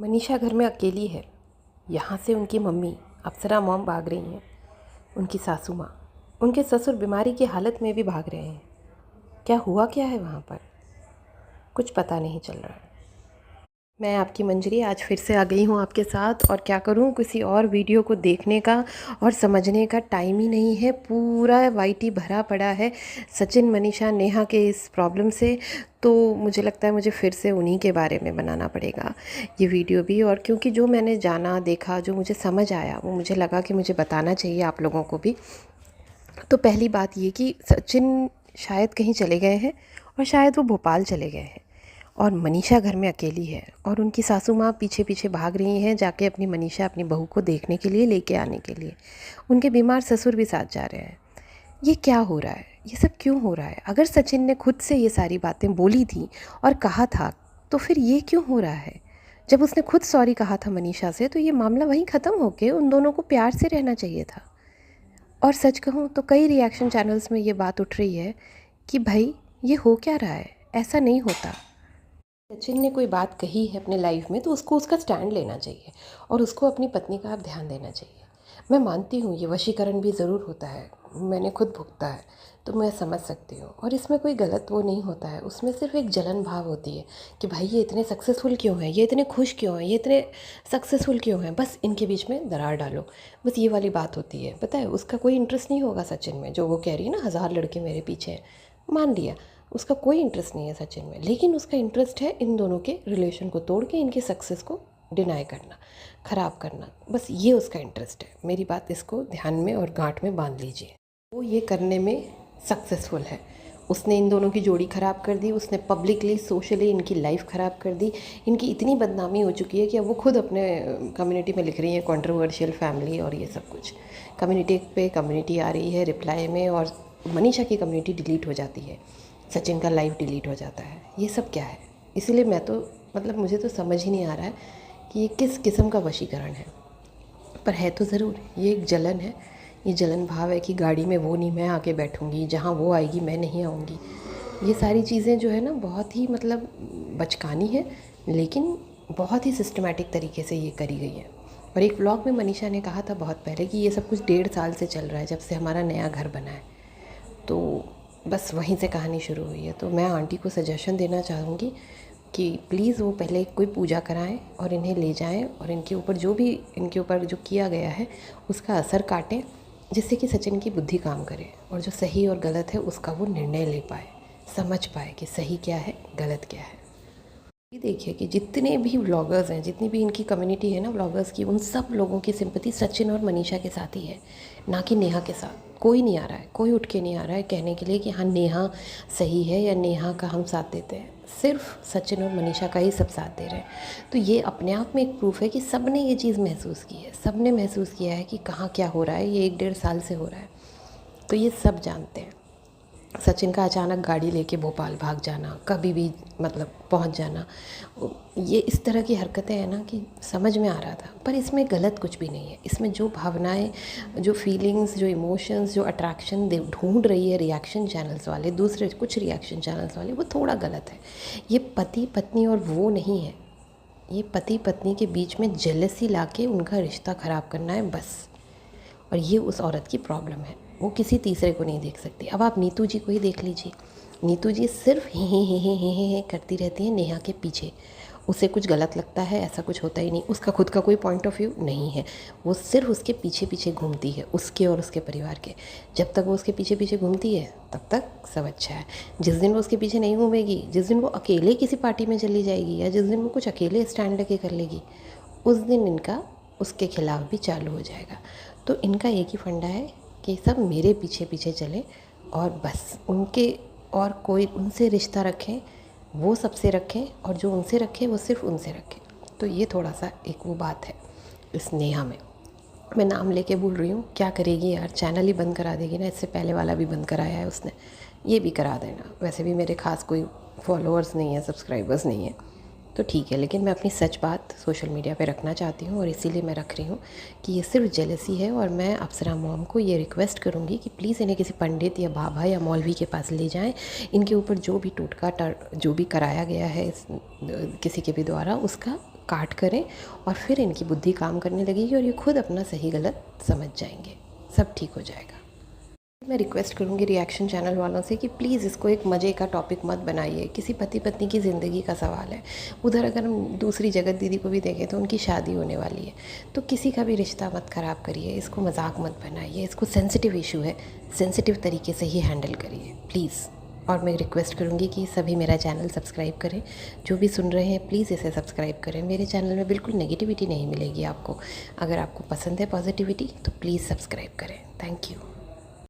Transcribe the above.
मनीषा घर में अकेली है। यहाँ से उनकी मम्मी अप्सरा मॉम भाग रही हैं, उनकी सासू माँ, उनके ससुर बीमारी की हालत में भी भाग रहे हैं। क्या हुआ क्या है वहाँ पर, कुछ पता नहीं चल रहा है। मैं आपकी मंजरी आज फिर से आ गई हूँ आपके साथ, और क्या करूँ, किसी और वीडियो को देखने का और समझने का टाइम ही नहीं है। पूरा वाईटी भरा पड़ा है सचिन, मनीषा, नेहा के इस प्रॉब्लम से। तो मुझे लगता है मुझे फिर से उन्हीं के बारे में बनाना पड़ेगा ये वीडियो भी। और क्योंकि जो मैंने जाना, देखा, जो मुझे समझ आया, वो मुझे लगा कि मुझे बताना चाहिए आप लोगों को भी। तो पहली बात ये कि सचिन शायद कहीं चले गए हैं, और शायद वो भोपाल चले गए हैं, और मनीषा घर में अकेली है, और उनकी सासू माँ पीछे पीछे भाग रही हैं जाके अपनी मनीषा, अपनी बहू को देखने के लिए, लेके आने के लिए। उनके बीमार ससुर भी साथ जा रहे हैं। ये क्या हो रहा है, ये सब क्यों हो रहा है? अगर सचिन ने खुद से ये सारी बातें बोली थी और कहा था, तो फिर ये क्यों हो रहा है? जब उसने खुद सॉरी कहा था मनीषा से, तो ये मामला वहीं ख़त्म होके उन दोनों को प्यार से रहना चाहिए था। और सच कहूँ तो कई रिएक्शन चैनल्स में ये बात उठ रही है कि भाई ये हो क्या रहा है, ऐसा नहीं होता। सचिन ने कोई बात कही है अपने लाइफ में, तो उसको उसका स्टैंड लेना चाहिए, और उसको अपनी पत्नी का आप ध्यान देना चाहिए। मैं मानती हूँ ये वशीकरण भी ज़रूर होता है, मैंने खुद भुगता है, तो मैं समझ सकती हूँ। और इसमें कोई गलत वो नहीं होता है, उसमें सिर्फ एक जलन भाव होती है कि भाई ये इतने सक्सेसफुल क्यों हैं, ये इतने खुश क्यों हैं, ये इतने सक्सेसफुल क्यों हैं, बस इनके बीच में दरार डालो, बस ये वाली बात होती है। पता है, उसका कोई इंटरेस्ट नहीं होगा सचिन में, जो वो कह रही है ना, 1000 लड़के मेरे पीछे हैं, मान लिया, उसका कोई इंटरेस्ट नहीं है सचिन में। लेकिन उसका इंटरेस्ट है इन दोनों के रिलेशन को तोड़ के इनकी सक्सेस को डिनाई करना, ख़राब करना, बस ये उसका इंटरेस्ट है। मेरी बात इसको ध्यान में और गांठ में बांध लीजिए। वो ये करने में सक्सेसफुल है। उसने इन दोनों की जोड़ी ख़राब कर दी, उसने पब्लिकली, सोशली इनकी लाइफ ख़राब कर दी। इनकी इतनी बदनामी हो चुकी है कि अब वो खुद अपने कम्युनिटी में लिख रही हैं कंट्रोवर्शियल फैमिली, और ये सब कुछ कम्युनिटी पे कम्युनिटी आ रही है रिप्लाई में, और मनीषा की कम्युनिटी डिलीट हो जाती है, सचिन का लाइव डिलीट हो जाता है। ये सब क्या है? इसीलिए मैं तो मुझे तो समझ ही नहीं आ रहा है कि ये किस किस्म का वशीकरण है। पर है तो ज़रूर, ये एक जलन है, ये जलन भाव है कि गाड़ी में वो नहीं, मैं आके बैठूँगी, जहाँ वो आएगी मैं नहीं आऊँगी। ये सारी चीज़ें जो है ना, बहुत ही बचकानी है, लेकिन बहुत ही सिस्टमैटिक तरीके से ये करी गई है। और एक ब्लॉग में मनीषा ने कहा था बहुत पहले कि ये सब कुछ 1.5 साल से चल रहा है, जब से हमारा नया घर बना है। तो बस वहीं से कहानी शुरू हुई है। तो मैं आंटी को सजेशन देना चाहूँगी कि प्लीज़ वो पहले कोई पूजा कराएं और इन्हें ले जाएं, और इनके ऊपर जो किया गया है उसका असर काटें, जिससे कि सचिन की बुद्धि काम करे, और जो सही और गलत है उसका वो निर्णय ले पाए, समझ पाए कि सही क्या है, गलत क्या है। ये देखिए कि जितने भी व्लॉगर्स हैं, जितनी भी इनकी कम्युनिटी है ना व्लॉगर्स की, उन सब लोगों की सिंपैथी सचिन और मनीषा के साथ ही है, ना कि नेहा के साथ। कोई नहीं आ रहा है, कोई उठ के नहीं आ रहा है कहने के लिए कि हाँ नेहा सही है या नेहा का हम साथ देते हैं। सिर्फ सचिन और मनीषा का ही सब साथ दे रहे हैं। तो ये अपने आप में एक प्रूफ है कि सब ने ये चीज़ महसूस की है, सब ने महसूस किया है कि कहाँ क्या हो रहा है। ये 1-1.5 साल से हो रहा है, तो ये सब जानते हैं। सचिन का अचानक गाड़ी लेके भोपाल भाग जाना, कभी भी पहुंच जाना, ये इस तरह की हरकतें हैं ना कि समझ में आ रहा था। पर इसमें गलत कुछ भी नहीं है। इसमें जो भावनाएं, जो फीलिंग्स, जो इमोशंस, जो अट्रैक्शन ढूंढ रही है रिएक्शन चैनल्स वाले, दूसरे कुछ रिएक्शन चैनल्स वाले, वो थोड़ा गलत है। ये पति पत्नी और वो नहीं है, ये पति पत्नी के बीच में जेलसी लाके उनका रिश्ता ख़राब करना है बस। और ये उस औरत की प्रॉब्लम है, वो किसी तीसरे को नहीं देख सकती। अब आप नीतू जी को ही देख लीजिए। नीतू जी सिर्फ हे करती रहती हैं नेहा के पीछे। उसे कुछ गलत लगता है ऐसा कुछ होता ही नहीं, उसका खुद का कोई पॉइंट ऑफ व्यू नहीं है, वो सिर्फ उसके पीछे पीछे घूमती है, उसके और उसके परिवार के। जब तक वो उसके पीछे पीछे घूमती है तब तक सब अच्छा है। जिस दिन वो उसके पीछे नहीं घूमेगी, जिस दिन वो अकेले किसी पार्टी में चली जाएगी, या जिस दिन वो कुछ अकेले स्टैंड लेके कर लेगी, उस दिन इनका उसके खिलाफ भी चालू हो जाएगा। तो इनका एक ही फंडा है कि सब मेरे पीछे पीछे चले, और बस उनके, और कोई उनसे रिश्ता रखें वो सबसे रखें, और जो उनसे रखे वो सिर्फ उनसे रखें। तो ये थोड़ा सा एक वो बात है इस नेहा में। मैं नाम लेके बोल रही हूँ, क्या करेगी यार, चैनल ही बंद करा देगी ना। इससे पहले वाला भी बंद कराया है उसने, ये भी करा देना। वैसे भी मेरे खास कोई फॉलोअर्स नहीं है, सब्सक्राइबर्स नहीं है, तो ठीक है। लेकिन मैं अपनी सच बात सोशल मीडिया पे रखना चाहती हूँ, और इसीलिए मैं रख रही हूँ कि ये सिर्फ जेलसी है। और मैं अप्सरा मॉम को ये रिक्वेस्ट करूँगी कि प्लीज़ इन्हें किसी पंडित या बाबा या मौलवी के पास ले जाएं। इनके ऊपर जो भी टोटका जो भी कराया गया है किसी के भी द्वारा, उसका काट करें और फिर इनकी बुद्धि काम करने लगेगी और ये खुद अपना सही गलत समझ जाएंगे, सब ठीक हो जाएगा। मैं रिक्वेस्ट करूँगी रिएक्शन चैनल वालों से कि प्लीज़ इसको एक मज़े का टॉपिक मत बनाइए। किसी पति पत्नी की ज़िंदगी का सवाल है। उधर अगर हम दूसरी जगत दीदी को भी देखें तो उनकी शादी होने वाली है, तो किसी का भी रिश्ता मत ख़राब करिए, इसको मजाक मत बनाइए। इसको सेंसिटिव इशू है, सेंसिटिव तरीके से ही हैंडल करिए प्लीज़। और मैं रिक्वेस्ट करूँगी कि सभी मेरा चैनल सब्सक्राइब करें। जो भी सुन रहे हैं प्लीज़ इसे सब्सक्राइब करें। मेरे चैनल में बिल्कुल नेगेटिविटी नहीं मिलेगी आपको। अगर आपको पसंद है पॉजिटिविटी तो प्लीज़ सब्सक्राइब करें। Thank you.